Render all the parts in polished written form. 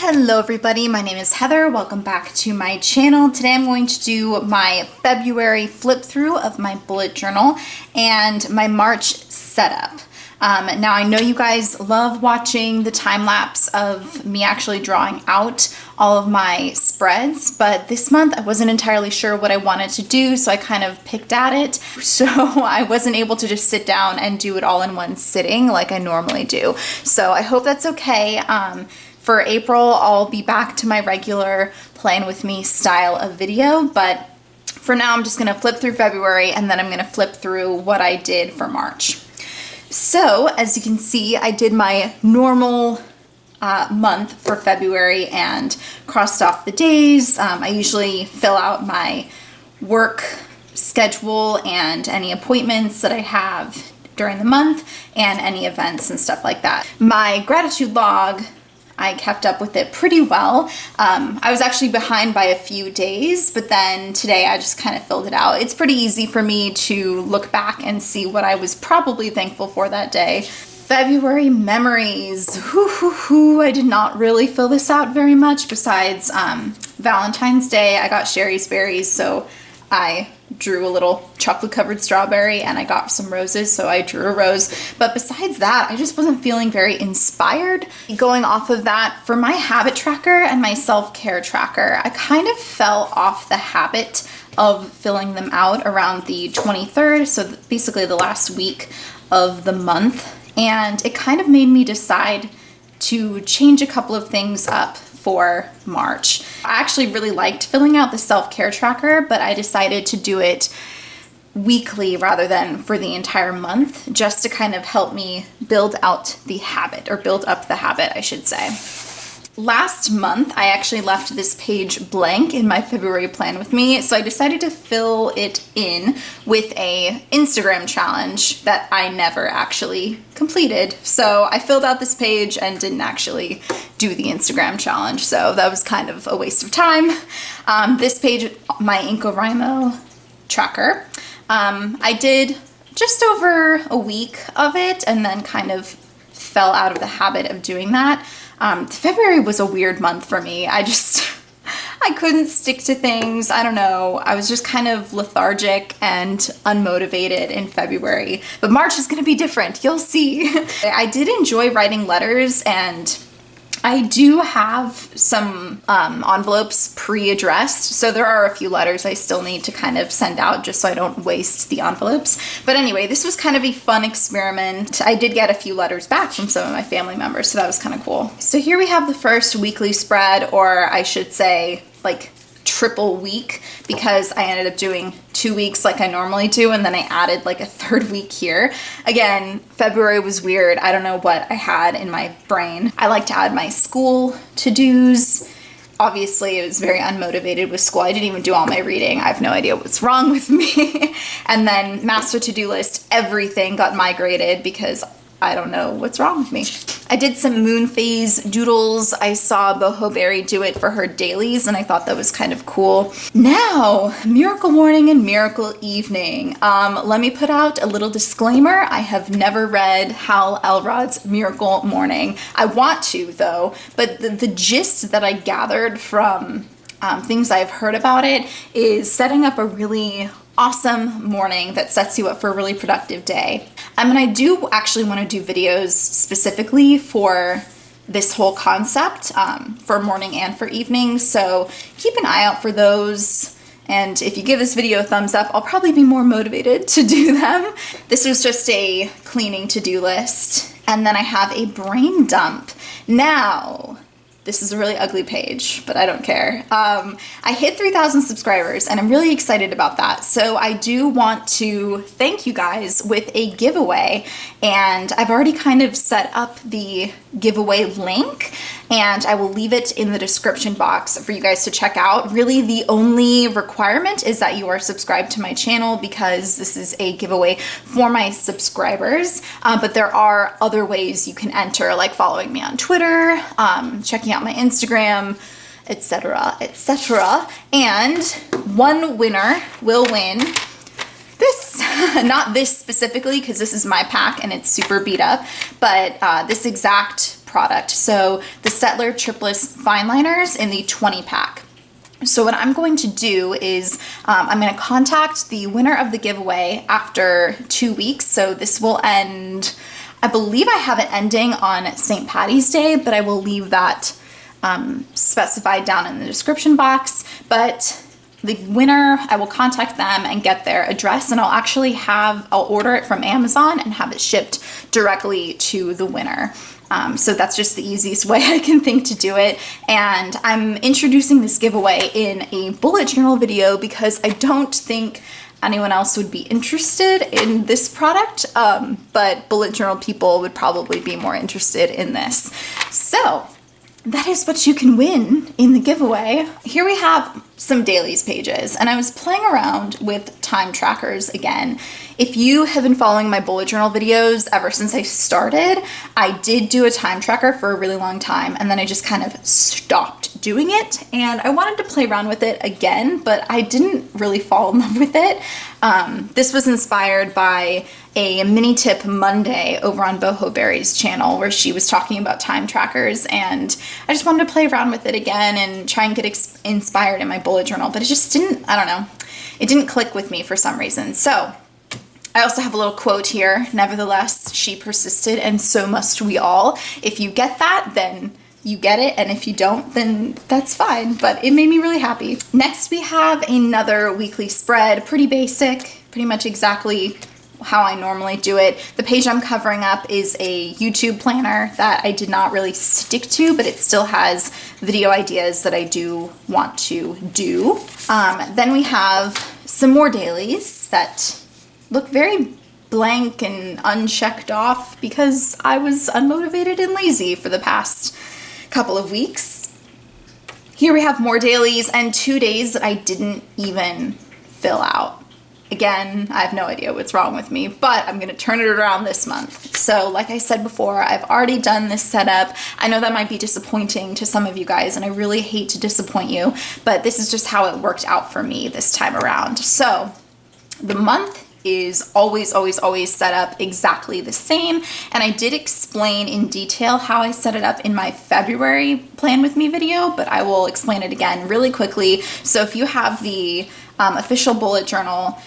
Hello everybody, my name is Heather. Welcome back to my channel. Today I'm going to do my February flip through of my bullet journal and my March setup. Now I know you guys love watching the time lapse of me actually drawing out all of my spreads, but this month I wasn't entirely sure what I wanted to do, so I kind of picked at it. So I wasn't able to just sit down and do it all in one sitting like I normally do. So I hope that's okay. For April, I'll be back to my regular plan with me style of video, but for now I'm just gonna flip through February and then I'm gonna flip through what I did for March. So as you can see, I did my normal month for February and crossed off the days. I usually fill out my work schedule and any appointments that I have during the month and any events and stuff like that. My gratitude log, I kept up with it pretty well. I was actually behind by a few days, but then today I just kind of filled it out. It's pretty easy for me to look back and see what I was probably thankful for that day. February memories. I did not really fill this out very much besides Valentine's Day. I got Sherry's berries, so I drew a little chocolate covered strawberry, and I got some roses, so I drew a rose. But besides that, I just wasn't feeling very inspired. Going off of that, for my habit tracker and my self-care tracker, I kind of fell off the habit of filling them out around the 23rd, so basically the last week of the month. And it kind of made me decide to change a couple of things up for March. I actually really liked filling out the self-care tracker, but I decided to do it weekly rather than for the entire month, just to kind of help me build out the habit, or build up the habit, I should say. Last month, I actually left this page blank in my February plan with me, so I decided to fill it in with a Instagram challenge that I never actually completed. So I filled out this page and didn't actually do the Instagram challenge, so that was kind of a waste of time. This page, my NaCoWriMo tracker, I did just over a week of it and then kind of fell out of the habit of doing that. February was a weird month for me. I couldn't stick to things. I don't know. I was just kind of lethargic and unmotivated in February. But March is going to be different. You'll see. I did enjoy writing letters, and I do have some envelopes pre-addressed, so there are a few letters I still need to kind of send out just so I don't waste the envelopes. But anyway, this was kind of a fun experiment. I did get a few letters back from some of my family members, so that was kind of cool. So here we have the first weekly spread, or I should say like triple week, because I ended up doing 2 weeks like I normally do, and then I added like a third week here. Again, February was weird. I don't know what I had in my brain. I like to add my school to-dos. Obviously, it was very unmotivated with school. I didn't even do all my reading. I have no idea what's wrong with me. And then master to-do list, everything got migrated because I don't know what's wrong with me. I did some moon phase doodles. I saw Boho Berry do it for her dailies, and I thought that was kind of cool. Now, miracle morning and miracle evening. Let me put out a little disclaimer. I have never read Hal Elrod's Miracle Morning. I want to, though, but the gist that I gathered from things I've heard about it is setting up a really awesome morning that sets you up for a really productive day. And I do actually want to do videos specifically for this whole concept, for morning and for evening, so keep an eye out for those. And if you give this video a thumbs up, I'll probably be more motivated to do them. This was just a cleaning to-do list. And then I have a brain dump. Now, this is a really ugly page, but I don't care. I hit 3,000 subscribers, and I'm really excited about that. So I do want to thank you guys with a giveaway, and I've already kind of set up the giveaway link, and I will leave it in the description box for you guys to check out. Really, the only requirement is that you are subscribed to my channel, because this is a giveaway for my subscribers. But there are other ways you can enter, like following me on Twitter, checking out my Instagram, etc., etc. And one winner will win this, not this specifically, because this is my pack and it's super beat up, but this exact product. So the Settler Tripless Fine Liners in the 20 pack. So what I'm going to do is I'm going to contact the winner of the giveaway after 2 weeks. So this will end, I believe I have it ending on St. Patty's Day, but I will leave that specified down in the description box. But the winner, I will contact them and get their address, and I'll order it from Amazon and have it shipped directly to the winner. So that's just the easiest way I can think to do it. And I'm introducing this giveaway in a bullet journal video because I don't think anyone else would be interested in this product, but bullet journal people would probably be more interested in this. So that is what you can win in the giveaway. Here we have some Dailies pages, and I was playing around with time trackers again. If you have been following my bullet journal videos ever since I started, I did do a time tracker for a really long time, and then I just kind of stopped doing it, and I wanted to play around with it again, but I didn't really fall in love with it. This was inspired by a mini tip Monday over on Boho Berry's channel where she was talking about time trackers, and I just wanted to play around with it again and try and get inspired in my bullet journal, but it just didn't, I don't know, it didn't click with me for some reason. So I also have a little quote here: nevertheless, she persisted, and so must we all. If you get that, then you get it, and if you don't, then that's fine, but it made me really happy. Next, we have another weekly spread, pretty basic, pretty much exactly how I normally do it. The page I'm covering up is a YouTube planner that I did not really stick to, but it still has video ideas that I do want to do. Then we have some more dailies that look very blank and unchecked off because I was unmotivated and lazy for the past couple of weeks. Here we have more dailies and 2 days that I didn't even fill out. Again, I have no idea what's wrong with me, but I'm gonna turn it around this month. So like I said before, I've already done this setup. I know that might be disappointing to some of you guys, and I really hate to disappoint you, but this is just how it worked out for me this time around. So the month is always set up exactly the same, and I did explain in detail how I set it up in my February Plan With Me video, but I will explain it again really quickly. So if you have the official bullet journal,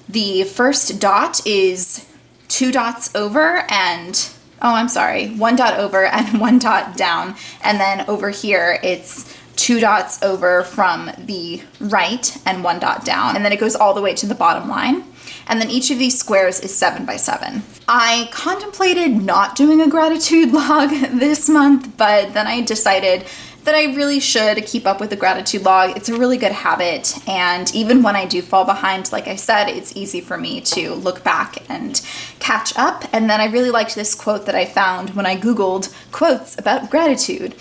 the first dot is 2 dots over and, oh, I'm sorry, 1 dot over and 1 dot down, and then over here it's 2 dots over from the right and 1 dot down, and then it goes all the way to the bottom line. And then each of these squares is 7 by 7. I contemplated not doing a gratitude log this month, but then I decided that I really should keep up with the gratitude log. It's a really good habit, and even when I do fall behind, like I said, it's easy for me to look back and catch up. And then I really liked this quote that I found when I Googled quotes about gratitude.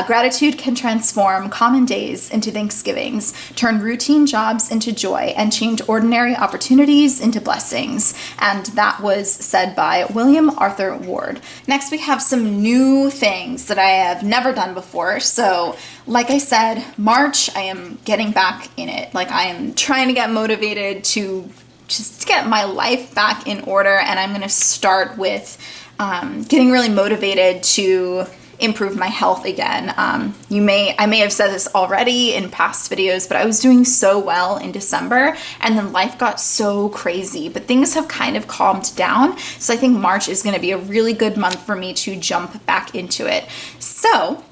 Gratitude can transform common days into Thanksgivings, turn routine jobs into joy, and change ordinary opportunities into blessings. And that was said by William Arthur Ward. Next, we have some new things that I have never done before. So like I said, March, I am getting back in it. Like, I am trying to get motivated to just get my life back in order, and I'm going to start with getting really motivated to improve my health again. I may have said this already in past videos, but I was doing so well in December, and then life got so crazy, but things have kind of calmed down. So I think March is going to be a really good month for me to jump back into it. So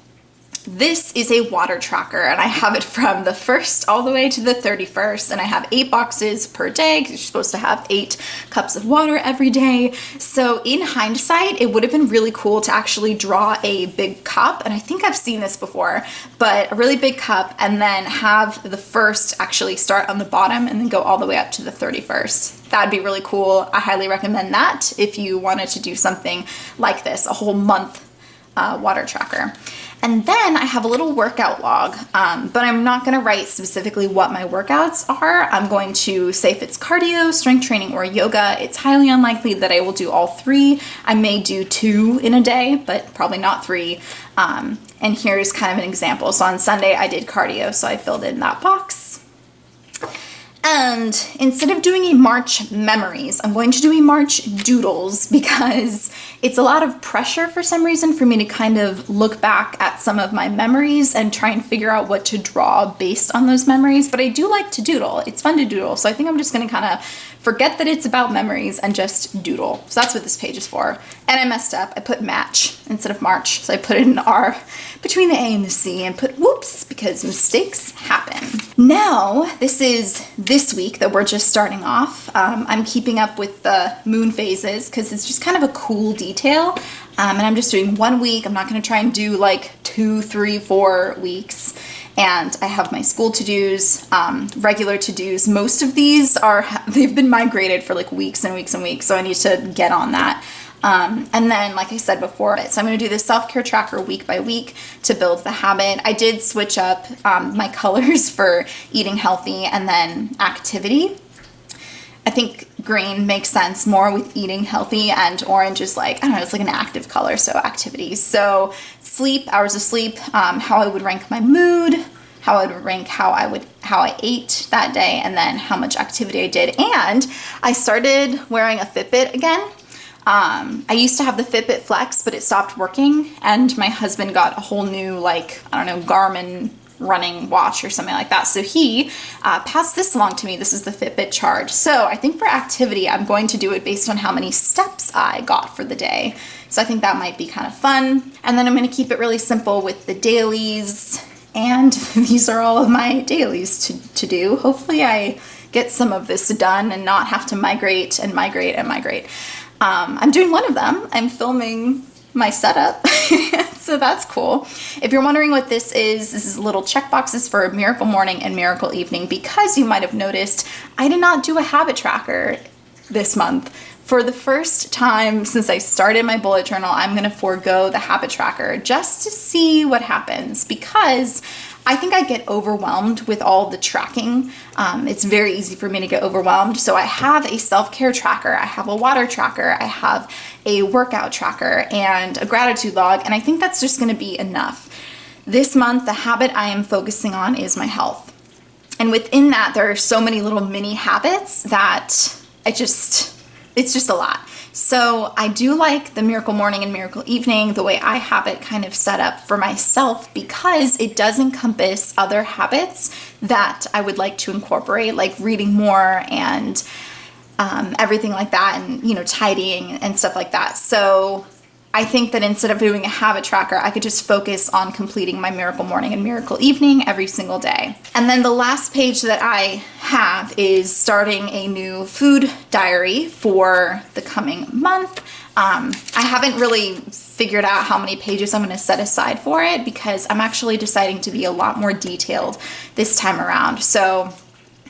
this is a water tracker, and I have it from the 1st all the way to the 31st, and I have 8 boxes per day because you're supposed to have 8 cups of water every day. So in hindsight, it would have been really cool to actually draw a big cup, and I think I've seen this before, but a really big cup, and then have the 1st actually start on the bottom and then go all the way up to the 31st. That'd be really cool. I highly recommend that if you wanted to do something like this, a whole month water tracker. And then I have a little workout log, but I'm not going to write specifically what my workouts are. I'm going to say if it's cardio, strength training, or yoga. It's highly unlikely that I will do all 3. I may do 2 in a day, but probably not 3. And here's kind of an example. So on Sunday I did cardio, so I filled in that box. And instead of doing a March memories, I'm going to do a March doodles because it's a lot of pressure for some reason for me to kind of look back at some of my memories and try and figure out what to draw based on those memories. But I do like to doodle. It's fun to doodle. So I think I'm just going to kind of forget that it's about memories and just doodle. So that's what this page is for. And I messed up. I put match instead of March. So I put it in R between the A and the C and put whoops because mistakes happen. Now, this is this week that we're just starting off. I'm keeping up with the moon phases because it's just kind of a cool detail. And I'm just doing 1 week. I'm not going to try and do like 2, 3, 4 weeks. And I have my school to-dos, regular to-dos. Most of these they've been migrated for like weeks and weeks and weeks. So I need to get on that. And then, like I said before, so I'm going to do this self-care tracker week by week to build the habit. I did switch up my colors for eating healthy and then activity. I think green makes sense more with eating healthy, and orange is like, I don't know, it's like an active color, so activities. So sleep, hours of sleep, how I would rank my mood, how I would rank how I ate that day, and then how much activity I did. And I started wearing a Fitbit again. I used to have the Fitbit Flex, but it stopped working, and my husband got a whole new, like, I don't know, Garmin running watch or something like that. So he passed this along to me. This is the Fitbit Charge. So I think for activity, I'm going to do it based on how many steps I got for the day. So I think that might be kind of fun. And then I'm going to keep it really simple with the dailies. And these are all of my dailies to do. Hopefully I get some of this done and not have to migrate and migrate and migrate. I'm doing one of them. I'm filming my setup. So that's cool. If you're wondering what this is little check boxes for Miracle Morning and Miracle Evening, because you might have noticed I did not do a habit tracker this month. For the first time since I started my bullet journal, I'm going to forego the habit tracker just to see what happens, because I think I get overwhelmed with all the tracking. It's very easy for me to get overwhelmed. So I have a self-care tracker, I have a water tracker, I have a workout tracker, and a gratitude log, and I think that's just going to be enough. This month, the habit I am focusing on is my health. And within that, there are so many little mini habits that it's just a lot. So I do like the Miracle Morning and Miracle Evening, the way I have it kind of set up for myself, because it does encompass other habits that I would like to incorporate, like reading more and everything like that, and, you know, tidying and stuff like that. So I think that instead of doing a habit tracker, I could just focus on completing my Miracle Morning and Miracle Evening every single day. And then the last page that I have is starting a new food diary for the coming month. I haven't really figured out how many pages I'm going to set aside for it, because I'm actually deciding to be a lot more detailed this time around. So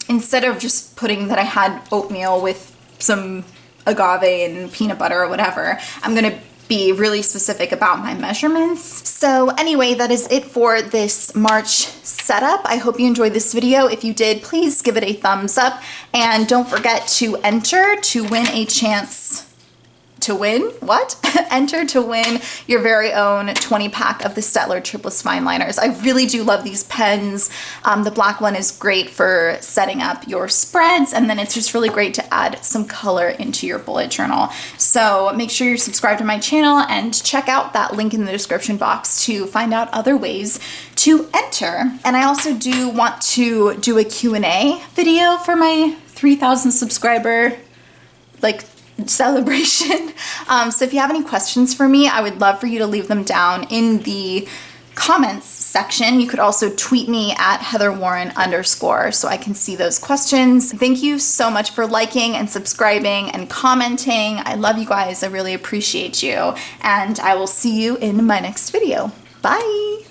instead of just putting that I had oatmeal with some agave and peanut butter or whatever, I'm going to be really specific about my measurements. So anyway, that is it for this March setup. I hope you enjoyed this video. If you did, please give it a thumbs up, and don't forget to enter to win a chance to win what? Enter to win your very own 20-pack of the Staedtler Triplus Fine Liners. I really do love these pens. The black one is great for setting up your spreads, and then it's just really great to add some color into your bullet journal. So make sure you're subscribed to my channel and check out that link in the description box to find out other ways to enter. And I also do want to do a Q&A video for my 3,000 subscriber celebration. So if you have any questions for me, I would love for you to leave them down in the comments section. You could also tweet me at HeatherWarren_ so I can see those questions. Thank you so much for liking and subscribing and commenting. I love you guys. I really appreciate you. And I will see you in my next video. Bye.